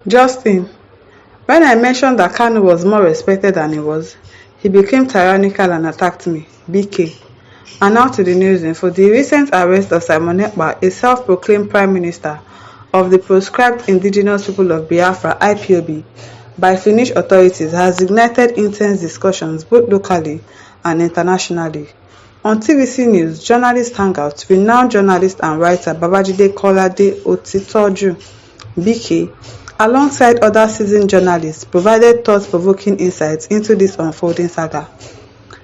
Justin, when I mentioned that Kanu was more respected than he was, he became tyrannical and attacked me. BK. And now to the news info. The recent arrest of Simon Ekpa, a self-proclaimed Prime Minister of the proscribed Indigenous People of Biafra (IPOB), by Finnish authorities has ignited intense discussions both locally and internationally. On TVC News Journalist Hangout, renowned journalist and writer Babajide Otitoju (BK), alongside other seasoned journalists, provided thought-provoking insights into this unfolding saga.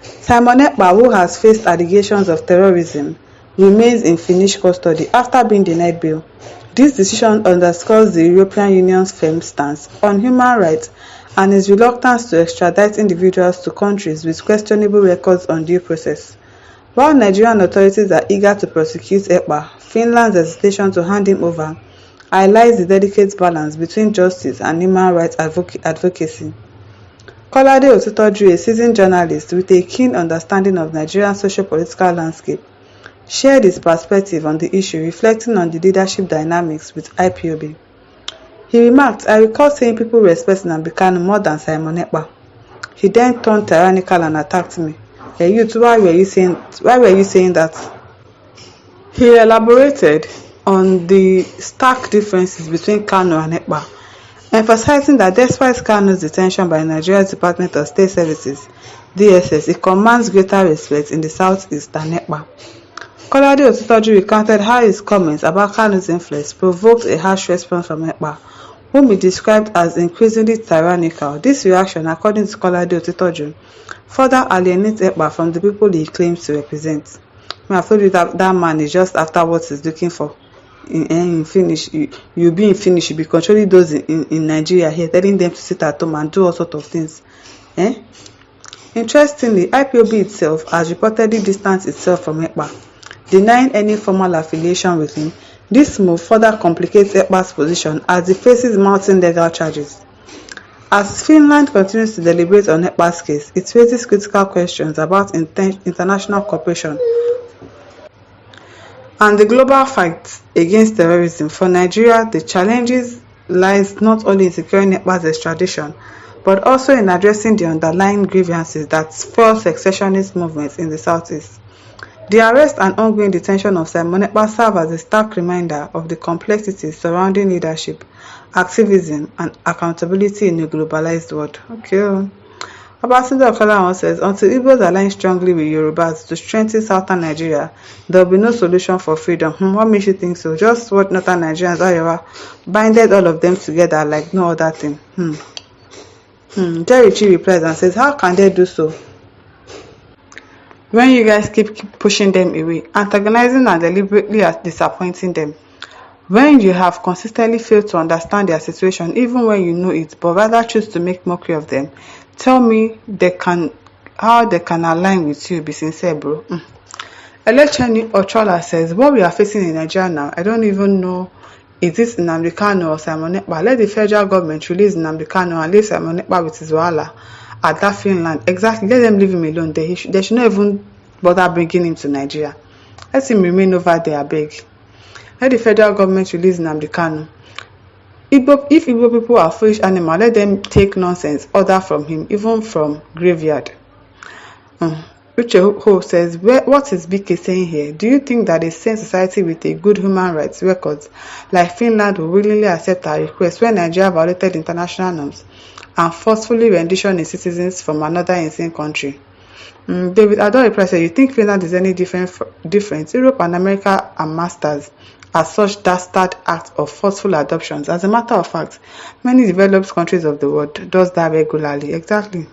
Simon Ekpa, who has faced allegations of terrorism, remains in Finnish custody after being denied bail. This decision underscores the European Union's firm stance on human rights and its reluctance to extradite individuals to countries with questionable records on due process. While Nigerian authorities are eager to prosecute Ekpa, Finland's hesitation to hand him over highlights the delicate balance between justice and human rights advocacy. Kolade Otitoju, a seasoned journalist with a keen understanding of Nigeria's socio-political landscape, shared his perspective on the issue, reflecting on the leadership dynamics with IPOB. He remarked, "I recall saying people respect Nnamdi Kanu more than Simon Ekpa. He then turned tyrannical and attacked me. Hey, youth, why were you saying that?" He elaborated on the stark differences between Kanu and Ekpa, emphasizing that despite Kanu's detention by Nigeria's Department of State Services (DSS), he commands greater respect in the southeast than Ekpa. Kolade Otitoju recounted how his comments about Kanu's influence provoked a harsh response from Ekpa, whom he described as increasingly tyrannical. This reaction, according to Kolade Otitoju, further alienates Ekpa from the people he claims to represent. I've told you that man is just after what he's looking for. In Finnish, you'll be in Finnish, you'll be controlling those in Nigeria here, telling them to sit at home and do all sorts of things. Interestingly, IPOB itself has reportedly distanced itself from Ekpa, denying any formal affiliation with him. This move further complicates Ekpa's position as he faces mounting legal charges. As Finland continues to deliberate on Ekpa's case, it raises critical questions about international cooperation and the global fight against terrorism. For Nigeria, the challenges lies not only in securing Ekpa's extradition, but also in addressing the underlying grievances that fuel secessionist movements in the southeast. The arrest and ongoing detention of Simon Ekpa serve as a stark reminder of the complexities surrounding leadership, activism, and accountability in a globalized world. Okay. Babajide Okalawan says, until Igbos align strongly with Yorubas to strengthen southern Nigeria, there will be no solution for freedom. What makes you think so? Just what northern Nigerians, Ayowa, binded all of them together like no other thing. Jerry Chi replies and says, how can they do so when you guys keep pushing them away, antagonizing and deliberately disappointing them? When you have consistently failed to understand their situation, even when you know it, but rather choose to make mockery of them, tell me how they can align with you. Be sincere, bro. Elecheni Ochola says, what we are facing in Nigeria now, I don't even know, is this Nnamdi Kanu or Simon Ekpa? Let the federal government release Nnamdi Kanu and leave Simon Ekpa with his wahala at that Finland. Exactly, let them leave him alone. They should not even bother bringing him to Nigeria. Let him remain over there, I beg. Let the federal government release Nnamdi Kanu. If Igbo people are foolish animals, let them take nonsense order from him, even from graveyard. Uche Ho says, what is BK saying here? Do you think that a sane society with a good human rights record like Finland will willingly accept our request when Nigeria violated international norms and forcefully rendition its citizens from another insane country? David Adore says, you think Finland is any different? Europe and America are masters at such dastard acts of forceful adoptions. As a matter of fact, many developed countries of the world does that regularly. Exactly.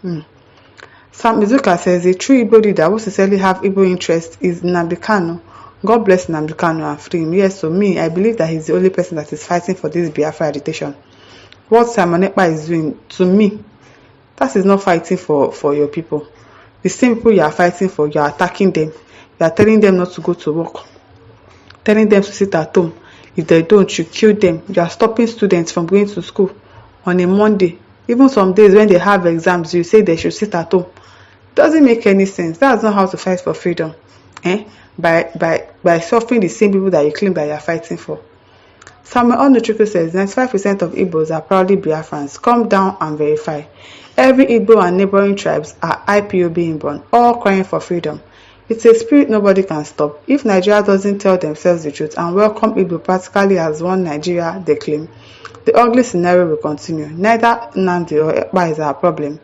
Sam Izuka says, a true Igbo leader who sincerely have Igbo interest is Nnamdi Kanu. God bless Nnamdi Kanu and free him. Yes, so me, I believe that he's the only person that is fighting for this Biafra agitation. What Simon Ekpa is doing, to me, that is not fighting for your people. The same people you are fighting for, you are attacking them. You are telling them not to go to work, telling them to sit at home. If they don't, you kill them. You are stopping students from going to school on a Monday. Even some days when they have exams, you say they should sit at home. Doesn't make any sense. That's not how to fight for freedom. By suffering the same people that you claim that you are fighting for. Samuel Onuchukwu says 95% of Igbos are proudly Biafrans. Come down and verify. Every Igbo and neighboring tribes are IPOB inborn, all crying for freedom. It's a spirit nobody can stop. If Nigeria doesn't tell themselves the truth and welcome Igbo practically as one Nigeria they claim, the ugly scenario will continue. Neither Nnamdi or Ekpa is our problem.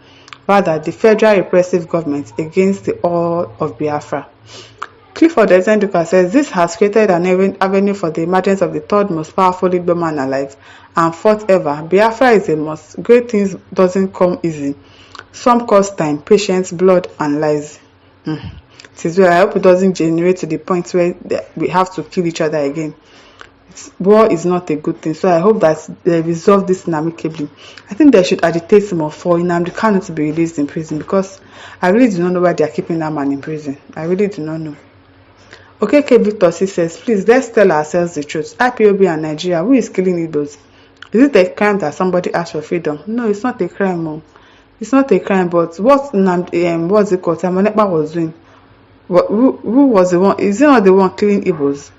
Rather, the federal repressive government against the all of Biafra. Clifford Ezenduka says this has created an avenue for the emergence of the third most powerful Igbo man alive, and fourth ever. Biafra is a must. Great things doesn't come easy. Some cost time, patience, blood, and lies. It is well. I hope it doesn't generate to the point where we have to kill each other again. War is not a good thing, so I hope that they resolve this amicably. I think they should agitate more for Nnamdi Kanu to be released in prison, because I really do not know why they are keeping that man in prison. I really do not know. Okeke Victor C says, please let's tell ourselves the truth. IPOB and Nigeria, who is killing Igbos? Is it a crime that somebody asked for freedom? No, it's not a crime. Oh. It's not a crime, but what what's it called? Simon Ekpa was doing. Who was the one? Is he not the one killing Igbos?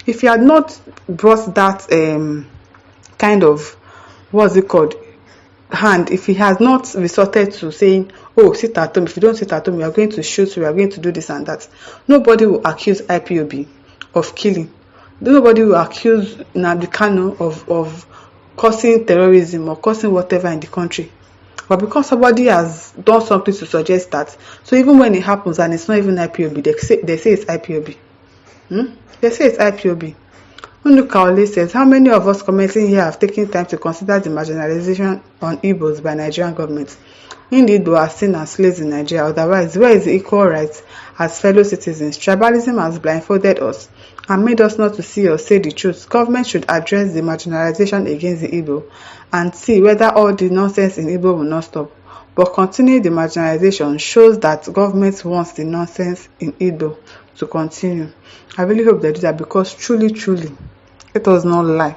If he had not brought that kind of, what's it called, hand, if he has not resorted to saying, oh, sit at home, if you don't sit at home, we are going to shoot you, we are going to do this and that, nobody will accuse IPOB of killing. Nobody will accuse Nnamdi Kanu of causing terrorism or causing whatever in the country. But because somebody has done something to suggest that, so even when it happens and it's not even IPOB, they say it's IPOB. They say it's IPOB. Unukaole says, how many of us commenting here have taken time to consider the marginalization on Igbos by Nigerian government? Indeed, we are seen as slaves in Nigeria. Otherwise, where is the equal rights as fellow citizens? Tribalism has blindfolded us and made us not to see or say the truth. Government should address the marginalization against the Igbo and see whether all the nonsense in Igbo will not stop. But continuing the marginalization shows that government wants the nonsense in Igbo to continue. I really hope they do that, because truly, let us not lie,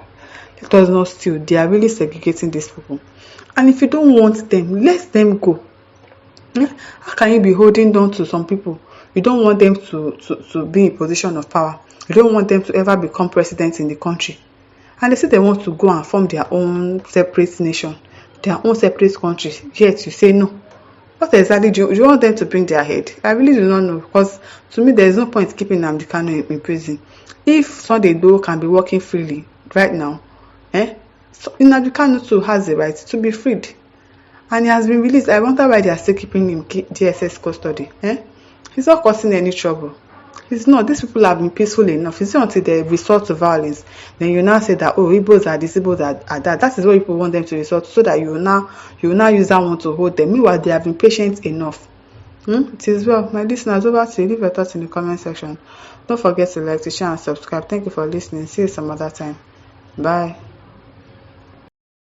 let us not steal. They are really segregating these people. And if you don't want them, let them go. How can you be holding on to some people? You don't want them to be in position of power. You don't want them to ever become president in the country. And they say they want to go and form their own separate nation, their own separate country. Yet you say no. What exactly do you want them to bring their head? I really do not know, because to me there is no point keeping Nnamdi Kanu in prison. If Sunday Igboho can be working freely right now, so Nnamdi Kanu too has the right to be freed, and he has been released. I wonder why they are still keeping him DSS custody. He's not causing any trouble. He's not. These people have been peaceful enough. It's not until they resort to violence, then you now say that, oh, Igbos are this, Igbos are that. That is what people want them to resort to, so that you will now use that one to hold them. Meanwhile, they have been patient enough. It is well. My listeners, over to you. Leave your thoughts in the comment section. Don't forget to like, to share, and subscribe. Thank you for listening. See you some other time. Bye.